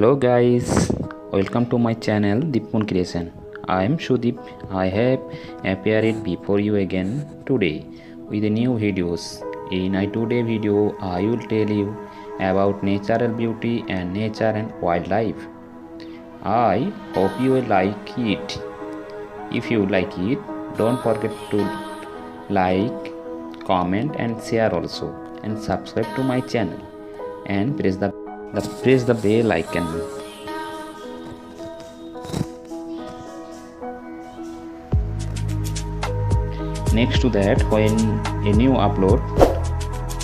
Hello guys, welcome to my channel Deepun Creation. I am Shudeep. I have appeared before you again today with new videos. In my today video, I will tell you about natural beauty and nature and wildlife. I hope you will like it. If you like it, don't forget to like, comment and share also, and subscribe to my channel and press the bell icon. Next to that, when a new upload,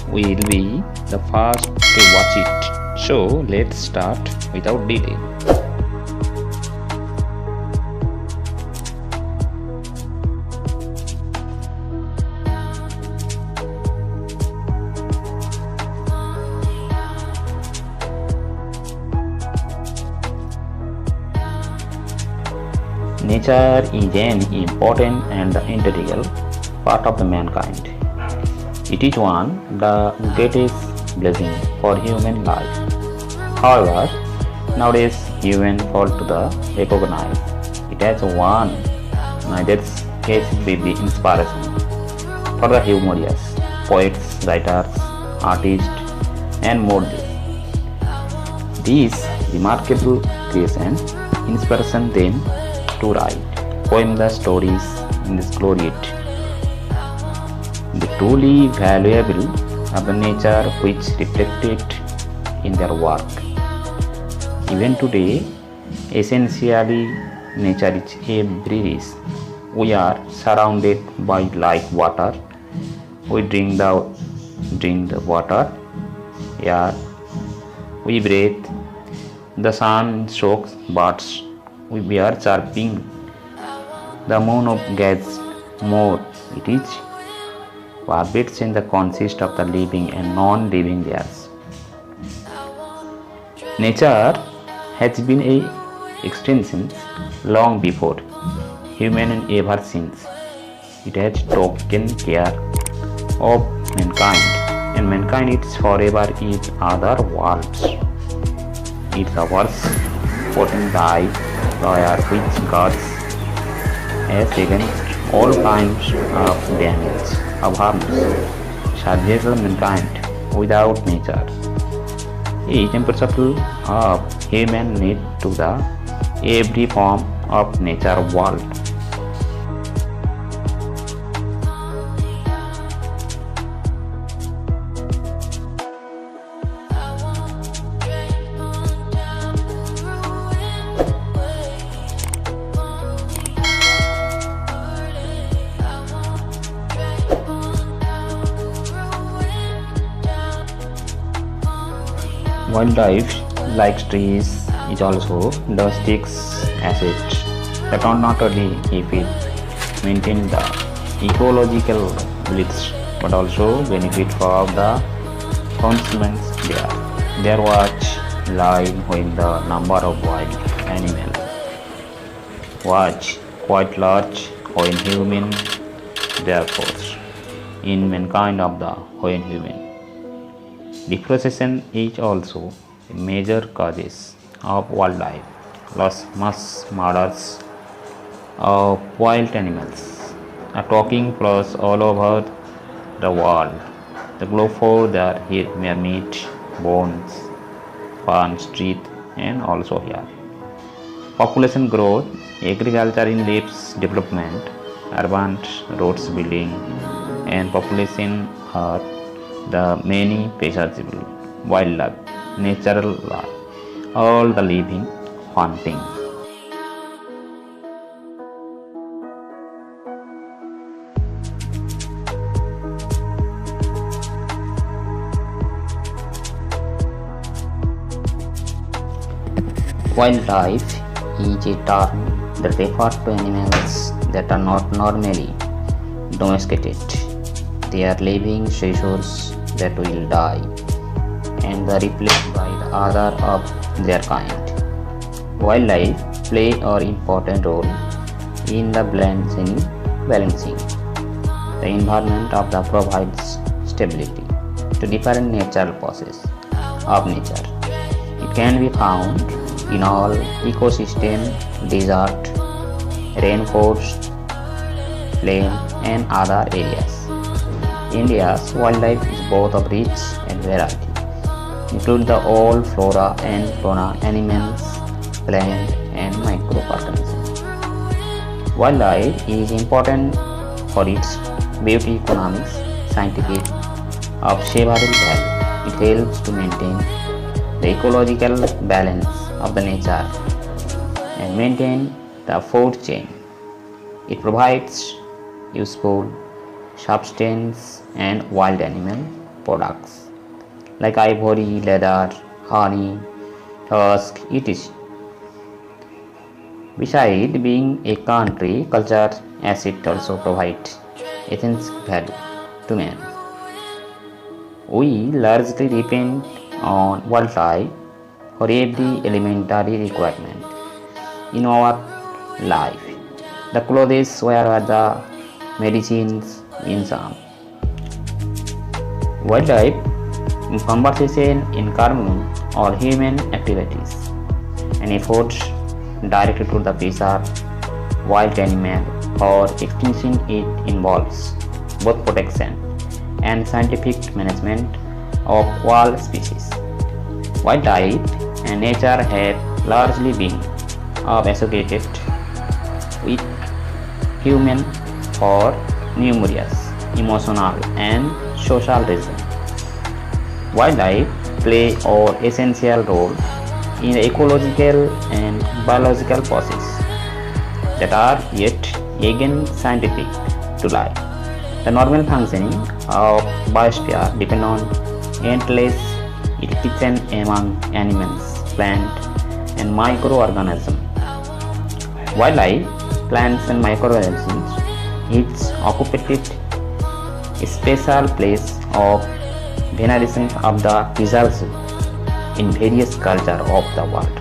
will be the first to watch it. So let's start without delay. Nature is an important and integral part of the mankind. It is one of the greatest blessings for human life. However, nowadays humans fail to recognize it as one that case with the inspiration for the humorous poets, writers, artists, and more. These remarkable creations inspiration them to write poems, the stories in this glorious, the truly valuable of the nature which reflected in their work. Even today, essentially nature is everywhere. We are surrounded by like water. We drink the water, air we breathe. The sun soaks birds. We are chirping. The moon of gas more it is orbits in the consist of the living and non-living layers. Nature has been a extension long before human ever since. It has taken care of mankind, and mankind is forever in other worlds. It covers potent die where which guards as against all kinds of damage of harms survival mankind without nature. A temperature of human need to the every form of nature world. Wildlife, like trees, is also the sticks assets that not only keep it maintain the ecological balance but also benefit for the consumers there. Their watch live when the number of wild animals watch quite large when human therefore in mankind of the when human. Deforestation is also a major cause of wildlife loss, mass murders of wild animals, attacking flocks all over the world. The globe for their mere meat, bones, farms, teeth, and also here. Population growth, agriculture in lives development, urban roads building, and population are the many perishable wildlife, natural life, all the living haunting. Wildlife is a term that refers to animals that are not normally domesticated. They are living creatures that will die and are replaced by the other of their kind. Wildlife play an important role in the balancing the environment of the provides stability to different natural processes of nature. It can be found in all ecosystem, desert, rainforest, plain and other areas. India's wildlife is both of rich and variety, include the all flora and fauna, animals, plant and microorganisms. Wildlife is important for its beauty, economics, scientific of several value. It helps to maintain the ecological balance of the nature and maintain the food chain. It provides useful substance and wild animal products like ivory, leather, honey, tusk, etc. Besides being a country, culture asset also provides intrinsic value to man. We largely depend on wildlife for every elementary requirement in our life. The clothes we wear, the medicines in some. Wildlife in conversation in common or human activities and efforts directed to the preserve wild animal or extinction. It involves both protection and scientific management of all species. Wildlife and nature have largely been associated with human for numerous emotional and social reasons. Wildlife play an essential role in the ecological and biological processes that are yet again scientific to life. The normal functioning of biosphere depend on endless interaction among animals, plants, and microorganisms. Wildlife, plants, and microorganisms each occupied a special place of veneration of the preservation in various cultures of the world.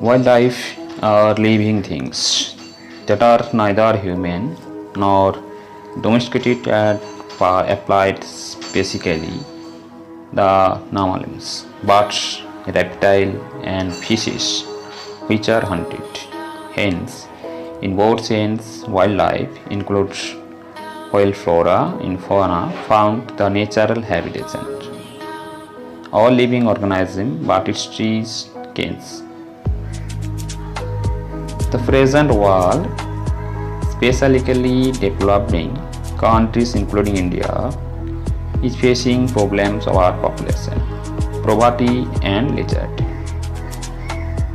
Wildlife are living things that are neither human nor domesticated and applied basically the mammals, birds, reptiles and fishes which are hunted. Hence, in both sense, wildlife includes wild flora and fauna found the natural habitat. All living organisms but its trees, canes. The present world, especially developing countries including India, is facing problems of our population, poverty and literacy.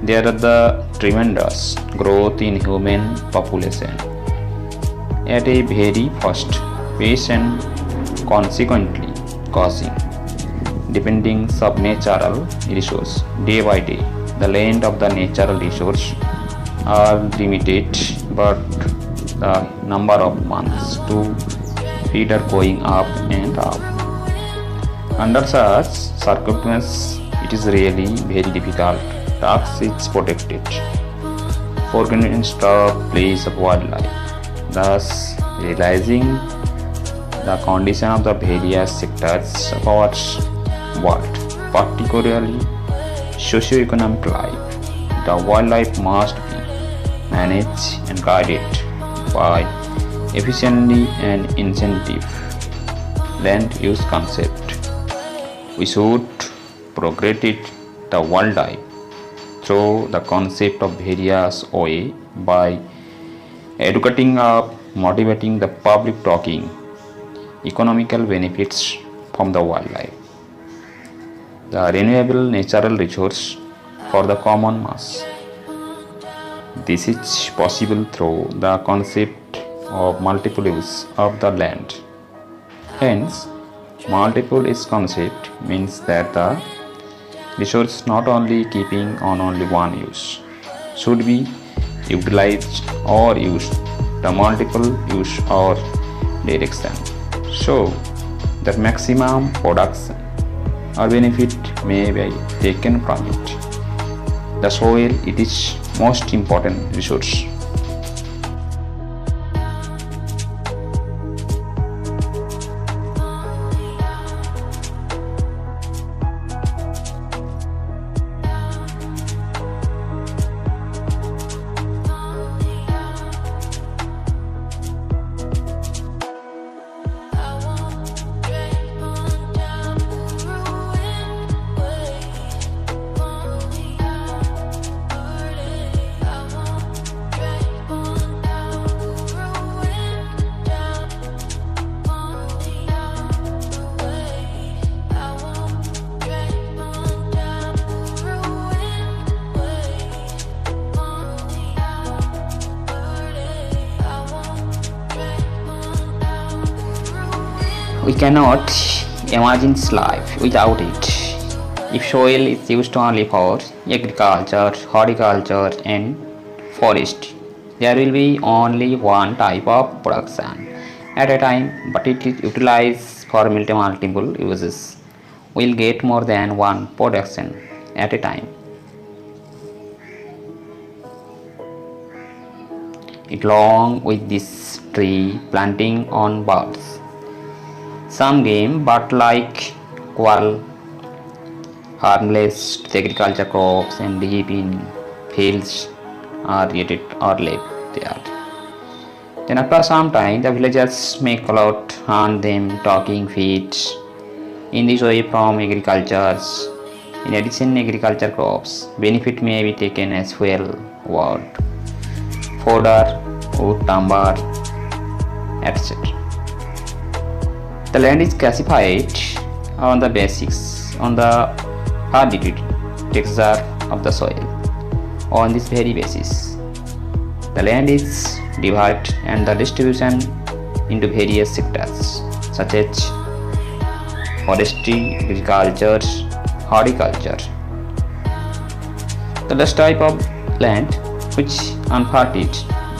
There are the tremendous growth in human population at a very fast pace and consequently causing dependence of natural resource day by day. The length of the natural resource are limited, but the number of months to feed are going up and up. Under such circumstances, it is really very difficult task is protected for against the place of wildlife. Thus, realizing the condition of the various sectors of our world, particularly socio-economic life, the wildlife must be managed and guided by efficiently and incentive land use concept. We should progress the wildlife through the concept of various ways by educating up, motivating the public talking, economical benefits from the wildlife, the renewable natural resource for the common mass. This is possible through the concept of multiple use of the land. Hence, multiple use concept means that the resource not only keeping on only one use should be utilized or used the multiple use or direction. So that maximum production or benefit may be taken from it. The soil it is most important resource. We cannot imagine life without it. If soil is used only for agriculture, horticulture, and forest, there will be only one type of production at a time, but it is utilized for multiple uses. We'll get more than one production at a time. It along with this tree planting on birds. Some game but like quail, harmless to agriculture crops and deep in fields are created or left there. Then after some time the villagers may collect on them talking feeds. In this way from agricultures. In addition agriculture crops benefit may be taken as fuel, wood, fodder, wood, timber, etc. The land is classified on the basis on the hardity texture of the soil. On this very basis, the land is divided and the distribution into various sectors such as forestry, agriculture, horticulture. The last type of land which unfertile,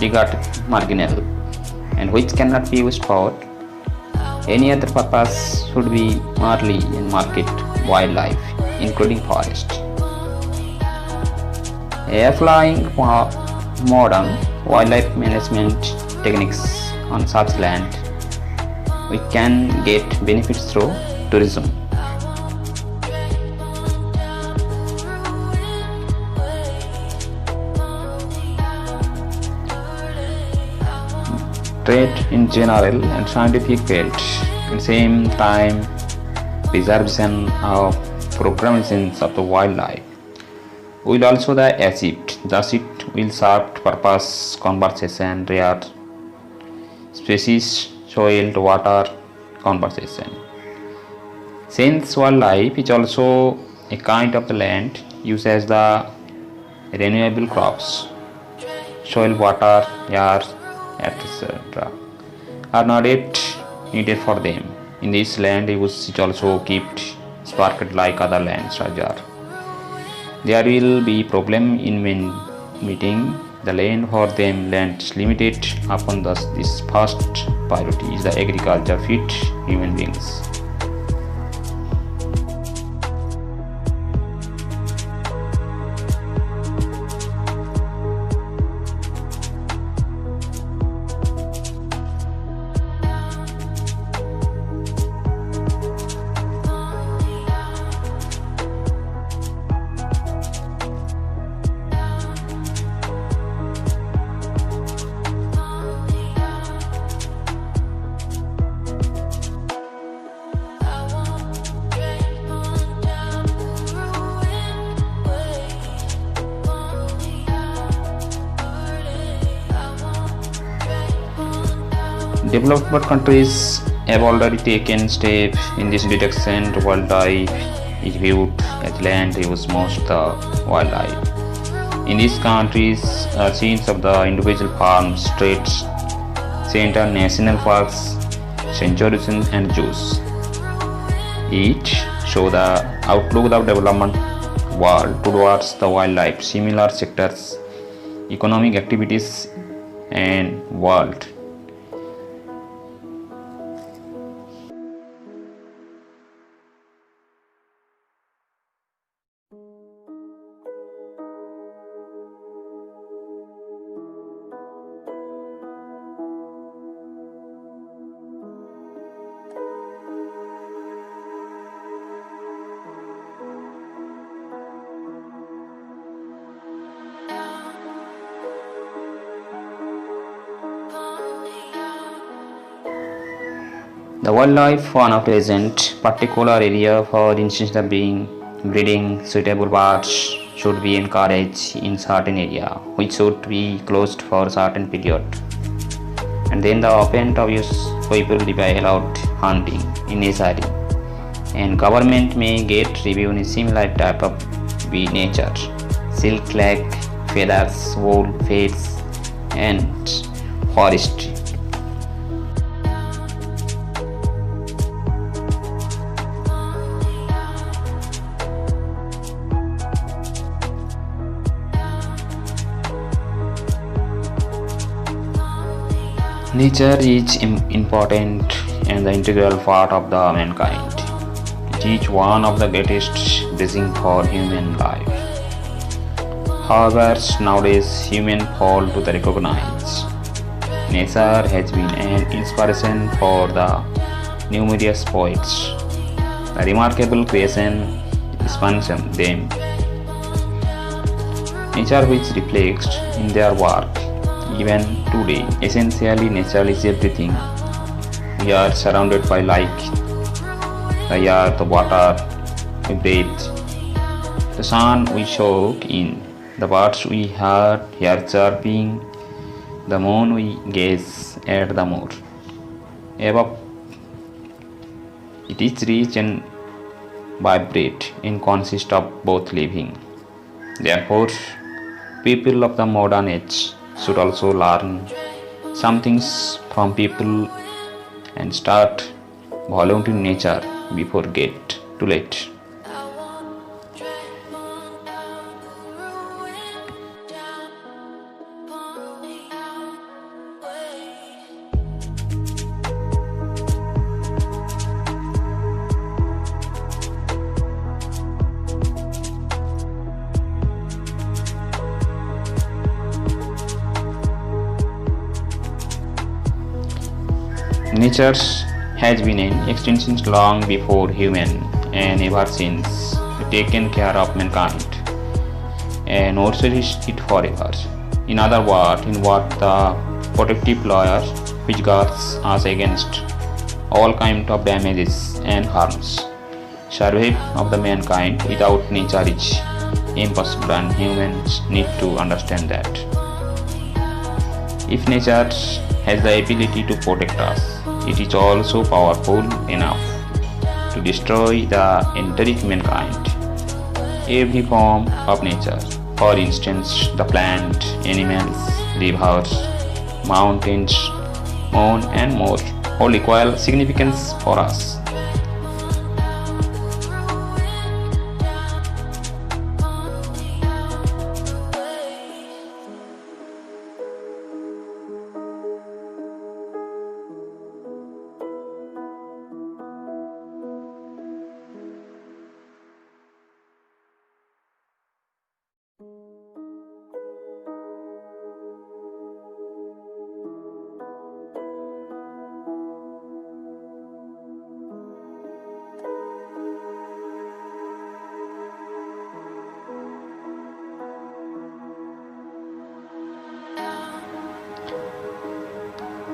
regarded marginal, and which cannot be used for any other purpose should be merely in market wildlife, including forest. Applying modern wildlife management techniques on such land, we can get benefits through tourism. Trade in general and scientific field. At the same time, preservation of programs of the wildlife will also the achieved. Thus, it will serve purpose conservation, rare species, soil, water conservation. Since wildlife is also a kind of the land used as the renewable crops, soil, water, air, etc. are not yet needed for them. In this land use is also kept sparked like other lands rather. There will be problem in meeting the land for them. Lands limited upon this first priority is the agriculture feed human beings. Developed countries have already taken steps in this direction. Wildlife is viewed as land use most the wildlife. In these countries, scenes of the individual farms, streets, center, national parks, sanctuaries and zoos. Each show the outlook of development world towards the wildlife, similar sectors, economic activities and world. The wildlife on a present particular area for instance the being breeding suitable birds should be encouraged in certain area which should be closed for certain period. And then the open obvious people will be allowed hunting in nature. And government may get review in similar type of nature. Silk leg, feathers, wool, fats and forestry. Nature is important and the integral part of the mankind. It is one of the greatest blessings for human life. However, nowadays humans fall to the recognize. Nature has been an inspiration for the numerous poets. The remarkable creation spans them. Nature which reflects in their work. Even today, essentially nature is everything. We are surrounded by light, the air, the water we breathe, the sun we soak in, the birds we hear chirping, the moon we gaze at the more. Above, it is rich and vibrant and consists of both living. Therefore, people of the modern age should also learn some things from people and start volunteering nature before get too late. Nature has been in existence long before human and ever since taken care of mankind and nourishes it forever. In other words, in what the protective layer which guards us against all kinds of damages and harms. Survival of the mankind without nature is impossible and humans need to understand that. If nature has the ability to protect us, it is also powerful enough to destroy the entire mankind. Every form of nature, for instance, the plant, animals, rivers, mountains, moon and more, hold equal significance for us.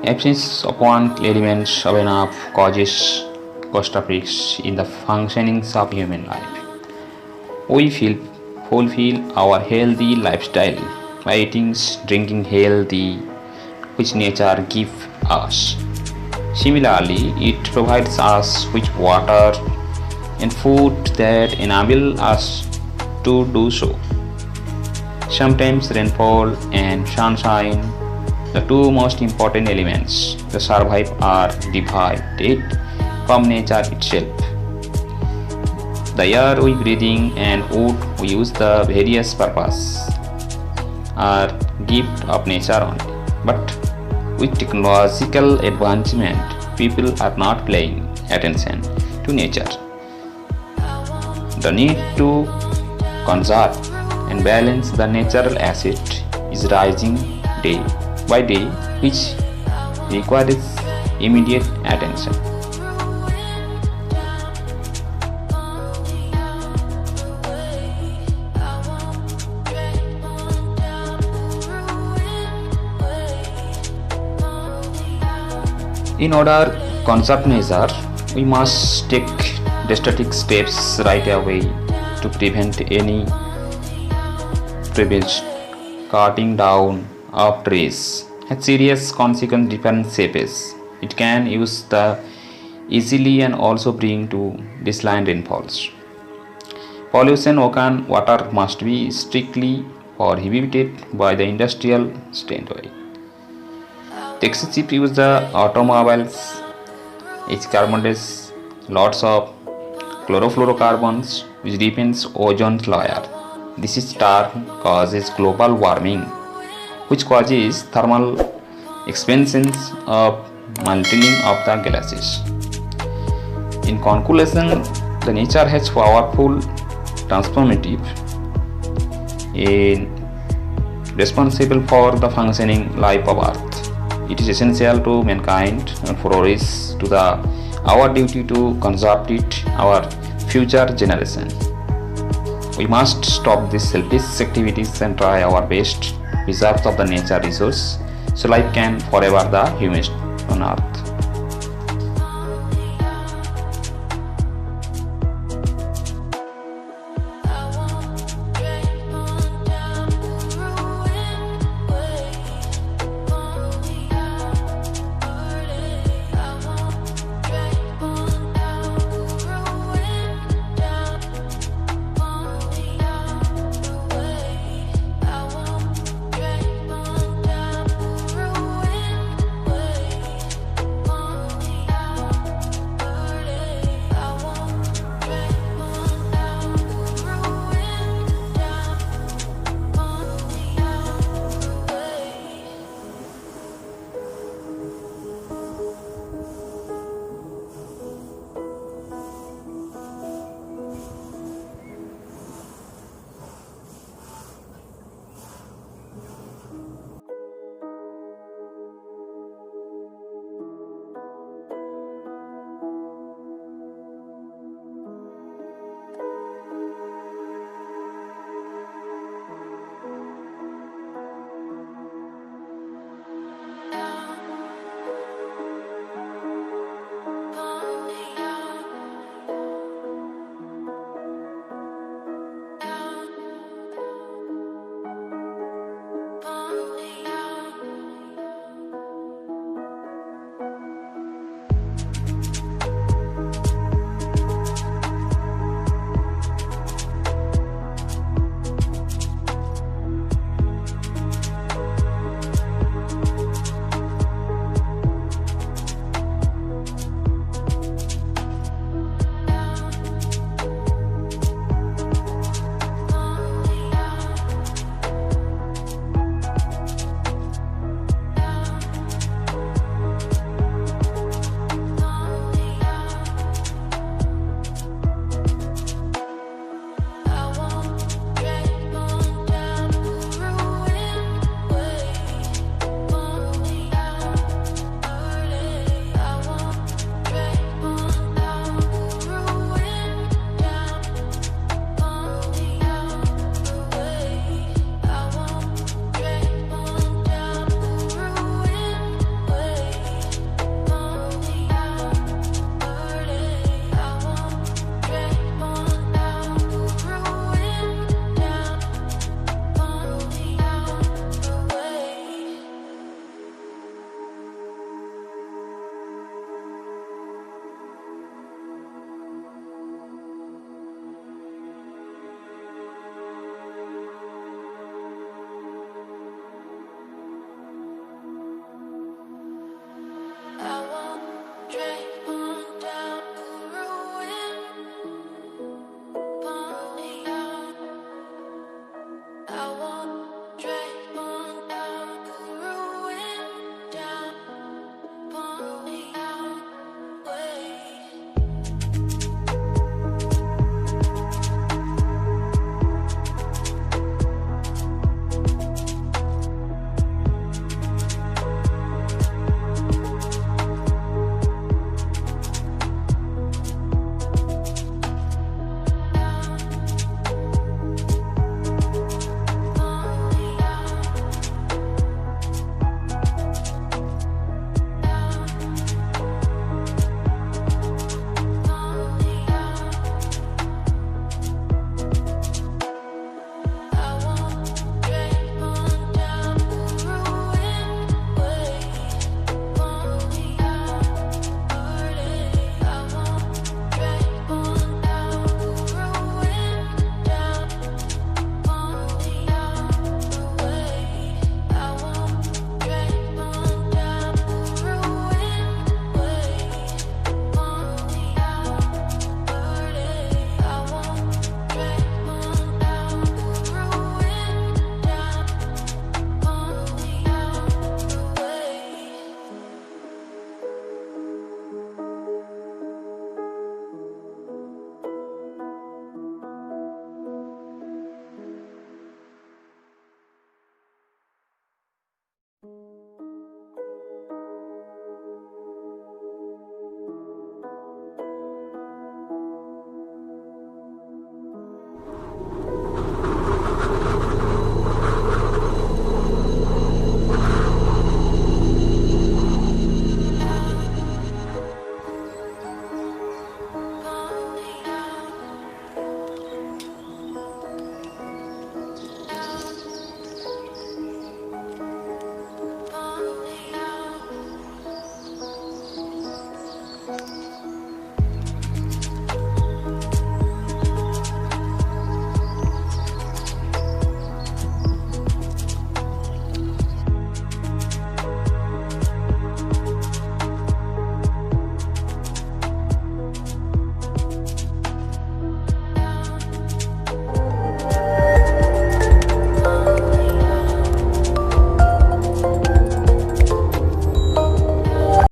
Absence of one element of enough causes catastrophes in the functionings of human life. We fulfill our healthy lifestyle by eating, drinking healthy, which nature gives us. Similarly, it provides us with water and food that enable us to do so. Sometimes rainfall and sunshine, the two most important elements to survive, are divided from nature itself. The air we breathing and wood we use the various purposes are gift of nature only. But with technological advancement, people are not paying attention to nature. The need to conserve and balance the natural asset is rising day by day, which requires immediate attention. In order conserve nature, we must take drastic steps right away to prevent any previous cutting down of trees has serious consequence different shapes. It can use the easily and also bring to decline rainfalls. Pollution ocean water must be strictly prohibited by the industrial standard. Excessive use the automobiles, its carbon dioxide, lots of chlorofluorocarbons which deepens ozone layer. This is turn causes global warming, which causes thermal expansions of melting of the glaciers. In conclusion, the nature has powerful transformative in responsible for the functioning life of Earth. It is essential to mankind and for us to the our duty to conserve it our future generation. We must stop these selfish activities and try our best preserve of the nature resource so life can forever the human on Earth.